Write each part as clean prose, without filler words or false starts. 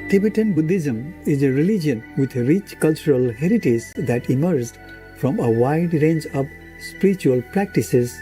Tibetan Buddhism is a religion with a rich cultural heritage that emerged from a wide range of spiritual practices.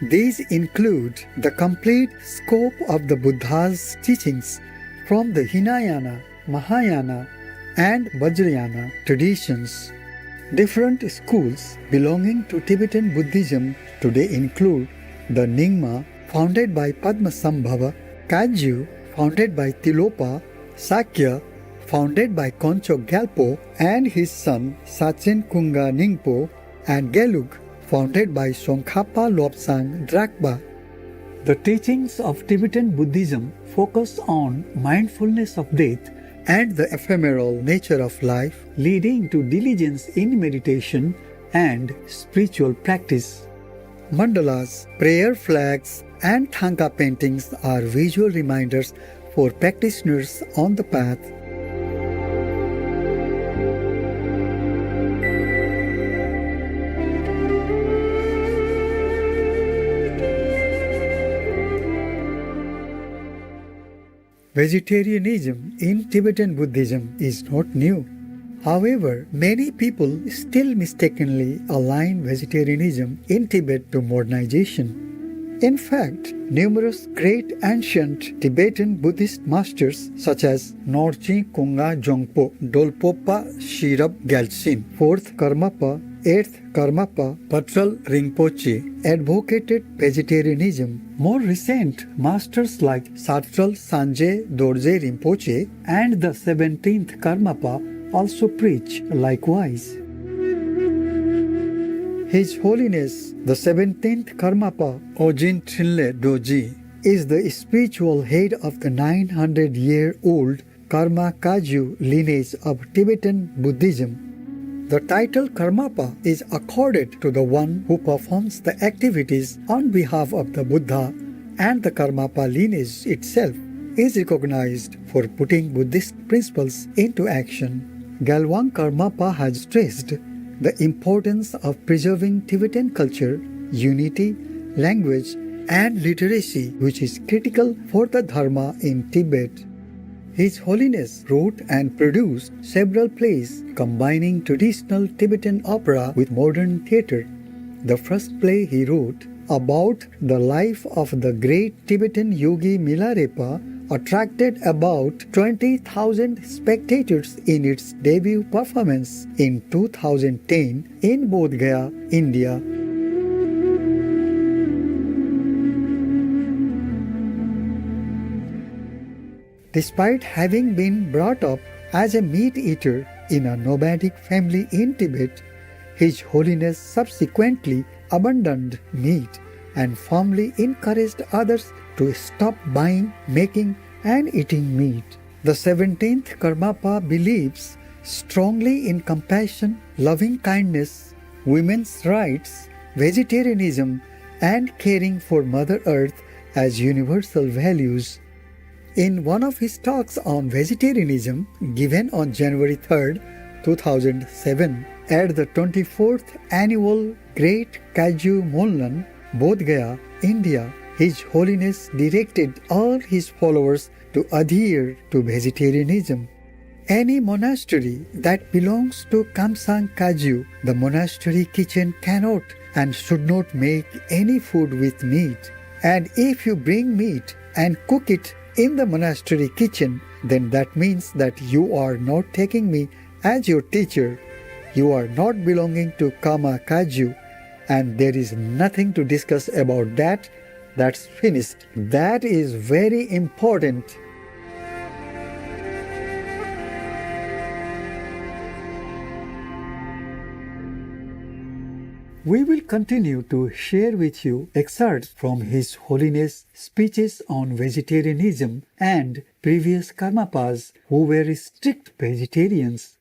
These include the complete scope of the Buddha's teachings from the Hinayana, Mahayana, and Vajrayana traditions. Different schools belonging to Tibetan Buddhism today include the Nyingma, founded by Padmasambhava, Kagyu, founded by Tilopa, Sakya, founded by Konchok Gyalpo and his son Sachen Kunga Ningpo, and Gelug, founded by Songkhapa Lobsang Drakpa. The teachings of Tibetan Buddhism focus on mindfulness of death and the ephemeral nature of life, leading to diligence in meditation and spiritual practice. Mandalas, prayer flags, and thangka paintings are visual reminders for practitioners on the path. Vegetarianism in Tibetan Buddhism is not new. However, many people still mistakenly align vegetarianism in Tibet to modernization. In fact, numerous great ancient Tibetan Buddhist masters such as Norchi Kunga Jongpo, Dolpopa Shirab Gyaltsin, 4th Karmapa, 8th Karmapa, Patral Rinpoche advocated vegetarianism. More recent masters like Satral Sanjay Dorje Rinpoche and the 17th Karmapa also preach likewise. His Holiness the 17th Karmapa, Ogyen Trinle Doji, is the spiritual head of the 900-year-old Karma Kagyu lineage of Tibetan Buddhism. The title Karmapa is accorded to the one who performs the activities on behalf of the Buddha, and the Karmapa lineage itself is recognized for putting Buddhist principles into action. Galwang Karmapa has stressed the importance of preserving Tibetan culture, unity, language, and literacy, which is critical for the Dharma in Tibet. His Holiness wrote and produced several plays combining traditional Tibetan opera with modern theatre. The first play he wrote, about the life of the great Tibetan yogi Milarepa, attracted about 20,000 spectators in its debut performance in 2010 in Bodh Gaya, India. Despite having been brought up as a meat eater in a nomadic family in Tibet, His Holiness subsequently abandoned meat and firmly encouraged others to stop buying, making, and eating meat. The 17th Karmapa believes strongly in compassion, loving kindness, women's rights, vegetarianism, and caring for Mother Earth as universal values. In one of his talks on vegetarianism, given on January 3, 2007, at the 24th Annual Great Kagyu Mollan, Bodh Gaya, India, His Holiness directed all his followers to adhere to vegetarianism. Any monastery that belongs to Kamsang Kagyu, the monastery kitchen cannot and should not make any food with meat. And if you bring meat and cook it in the monastery kitchen, then that means that you are not taking me as your teacher. You are not belonging to Karma Kagyu, and there is nothing to discuss about that. That's finished. That is very important. We will continue to share with you excerpts from His Holiness' speeches on vegetarianism and previous Karmapas who were strict vegetarians.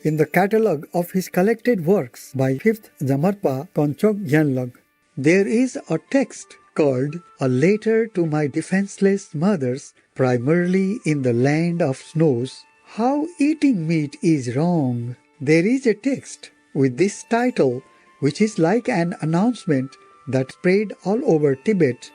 In the catalogue of his collected works by 5th Jamarpa Konchok Gyalpo, there is a text called A Letter to My Defenseless Mothers, primarily in the land of snows, How Eating Meat is Wrong. There is a text with this title which is like an announcement that spread all over Tibet.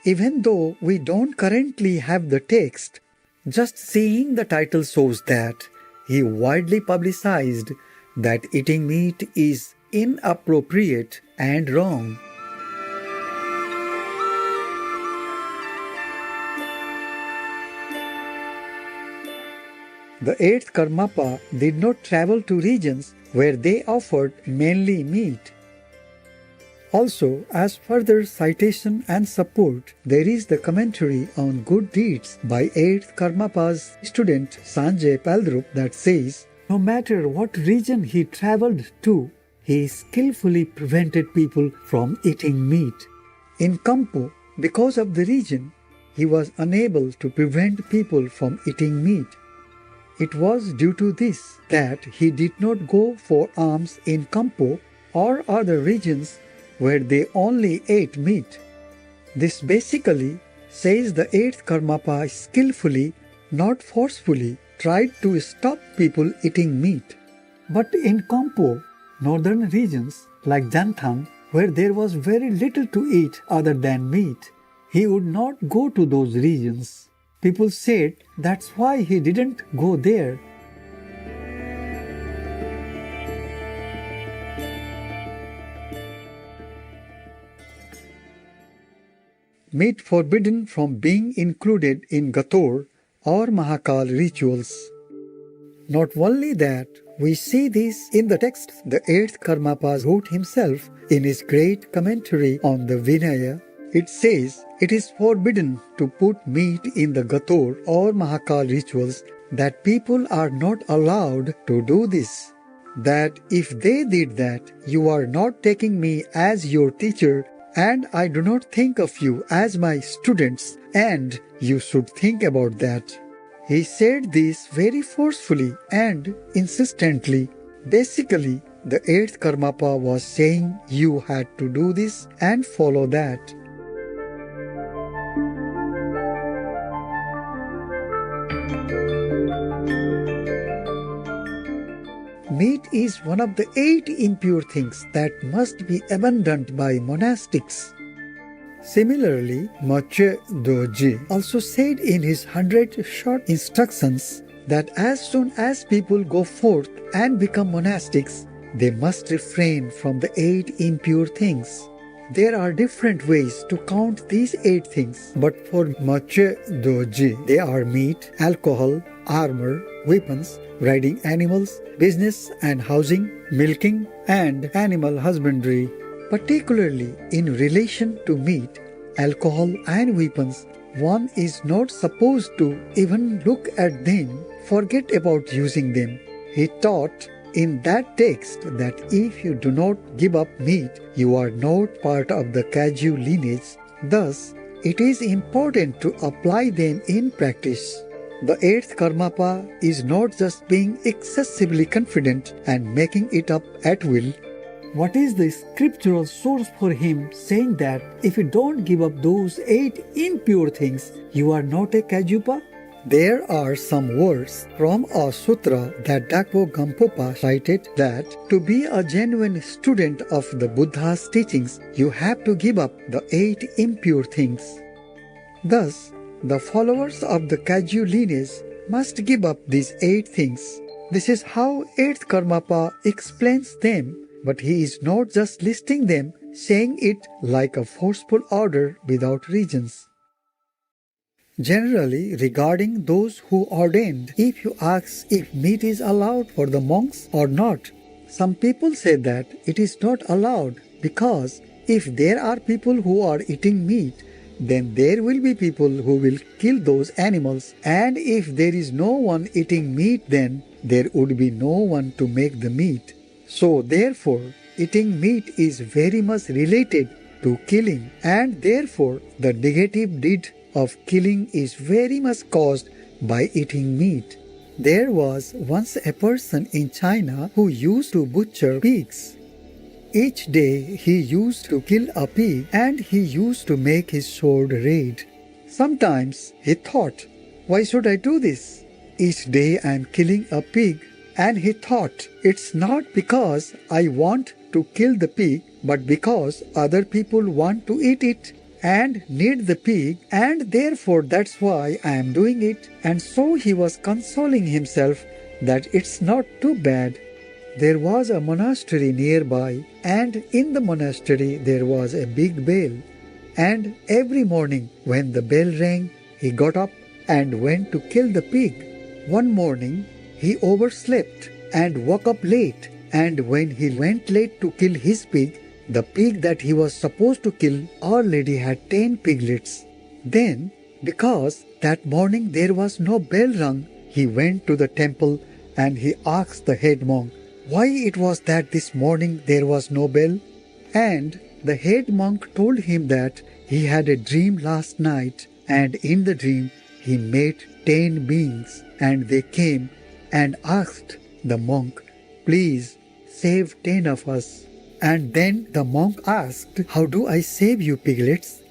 Even though we don't currently have the text, Just seeing the title shows that he widely publicized that eating meat is inappropriate and wrong. The eighth Karmapa did not travel to regions where they offered mainly meat. Also, as further citation and support, there is the commentary on good deeds by 8th Karmapa's student Sanjay Paldrup that says, no matter what region he traveled to, he skillfully prevented people from eating meat. In Kampo, because of the region, he was unable to prevent people from eating meat. It was due to this that he did not go for alms in Kampo or other regions where they only ate meat. This basically says the 8th Karmapa skillfully, not forcefully, tried to stop people eating meat. But in Kampo, northern regions like Janthang, where there was very little to eat other than meat, he would not go to those regions. People said that's why he didn't go there. Meat forbidden from being included in Gator or Mahakal rituals. Not only that, we see this in the text the 8th Karmapa wrote himself in his great commentary on the Vinaya. It says it is forbidden to put meat in the Gator or Mahakal rituals, that people are not allowed to do this. That if they did that, you are not taking me as your teacher, and I do not think of you as my students, and you should think about that. He said this very forcefully and insistently. Basically, the 8th Karmapa was saying you had to do this and follow that. Meat is one of the 8 impure things that must be abandoned by monastics. Similarly, Mache Doji also said in his 100 short instructions that as soon as people go forth and become monastics, they must refrain from the 8 impure things. There are different ways to count these 8 things, but for Mache Doji, they are meat, alcohol, armor, weapons, riding animals, business and housing, milking, and animal husbandry. Particularly in relation to meat, alcohol and weapons, one is not supposed to even look at them, forget about using them. He taught in that text that if you do not give up meat, you are not part of the Kaju lineage. Thus, it is important to apply them in practice. The 8th Karmapa is not just being excessively confident and making it up at will. What is the scriptural source for him saying that if you don't give up those 8 impure things, you are not a Kajupa? There are some words from a sutra that Dakpo Gampopa cited that to be a genuine student of the Buddha's teachings, you have to give up the 8 impure things. Thus, the followers of the Kaju lineage must give up these 8 things. This is how 8th Karmapa explains them, but he is not just listing them, saying it like a forceful order without reasons. Generally, regarding those who ordained, if you ask if meat is allowed for the monks or not, some people say that it is not allowed because if there are people who are eating meat, then there will be people who will kill those animals, and if there is no one eating meat, then there would be no one to make the meat. So therefore, eating meat is very much related to killing, and therefore the negative deed of killing is very much caused by eating meat. There was once a person in China who used to butcher pigs. Each day he used to kill a pig and he used to make his sword red. Sometimes he thought, why should I do this? Each day I am killing a pig, and he thought, it's not because I want to kill the pig, but because other people want to eat it. and need the pig, and therefore that's why I am doing it. And so he was consoling himself that it's not too bad. There was a monastery nearby, and in the monastery there was a big bell. And every morning when the bell rang, he got up and went to kill the pig. One morning he overslept and woke up late, and when he went late to kill his pig, the pig that he was supposed to kill already had 10 piglets. Then, because that morning there was no bell rung, he went to the temple and he asked the head monk why it was that this morning there was no bell. And the head monk told him that he had a dream last night, and in the dream he met 10 beings, and they came and asked the monk, "Please save 10 of us." And then the monk asked, "How do I save you, piglets?"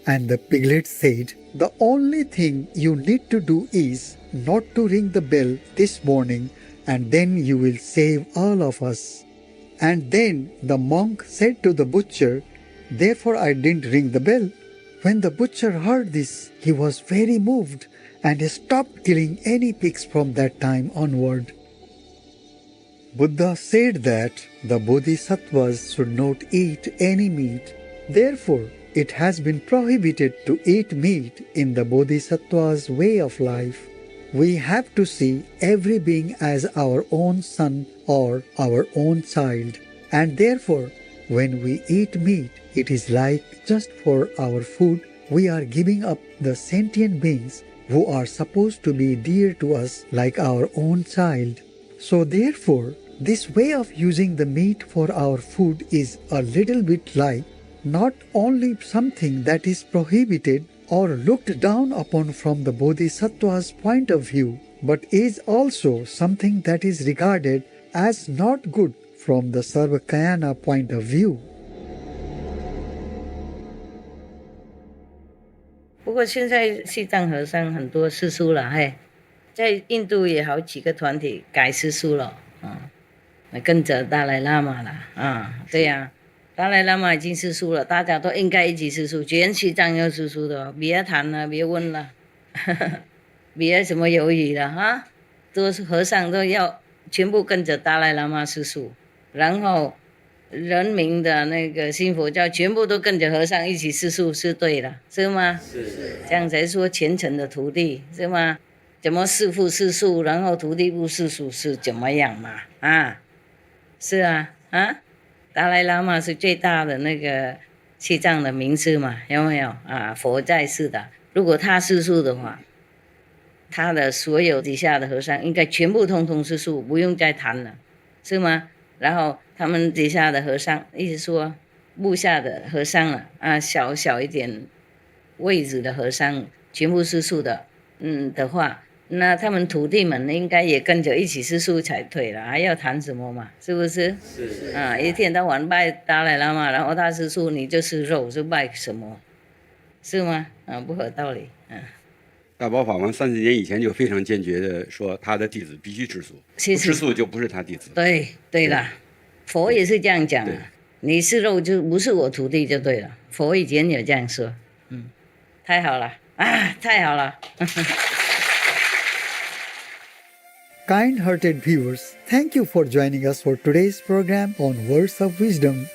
And the piglets said, "The only thing you need to do is not to ring the bell this morning, and then you will save all of us." And then the monk said to the butcher, "Therefore I didn't ring the bell." When the butcher heard this, he was very moved, and he stopped killing any pigs from that time onward. Buddha said that the bodhisattvas should not eat any meat. Therefore, it has been prohibited to eat meat in the bodhisattva's way of life. We have to see every being as our own son or our own child, and therefore, when we eat meat, it is like just for our food, we are giving up the sentient beings who are supposed to be dear to us like our own child. So therefore, this way of using the meat for our food is a little bit like not only something that is prohibited or looked down upon from the bodhisattva's point of view, but is also something that is regarded as not good from the Sarvakayana point of view. 不过现在西藏和尚很多师叔了，在印度也好几个团体改师叔了，跟着达赖喇嘛了，对呀，达赖喇嘛已经师叔了，大家都应该一起师叔，全西藏要师叔的，别谈了，别问了，别什么犹豫了都是和尚都要全部跟着达赖喇嘛师叔，然后人民的那个新佛教全部都跟着和尚一起师叔是对了，是吗？是，这样才说虔诚的徒弟，是吗？怎么师父师叔，然后徒弟不师叔是怎么样嘛？是达赖喇嘛是最大的那个西藏的名师嘛，有没有佛在世的，如果他师叔的话，他的所有底下的和尚应该全部通通师叔，不用再谈了，是吗？然后他们底下的和尚，意思说部下的和尚了小一点位置的和尚全部师叔的的话，那他们徒弟们应该也跟着一起师叔才对了，还要谈什么嘛？是不是？是一天到晚拜达赖喇嘛，然后他师叔你就是肉，是拜什么？是吗？不合道理。大宝法王30年以前就非常坚决的说，他的弟子必须吃素，不吃素就不是他弟子。对了，佛也是这样讲你是肉就不是我徒弟就对了，佛以前有这样说。太好了太好了。Kind-hearted viewers, thank you for joining us for today's program on Words of Wisdom.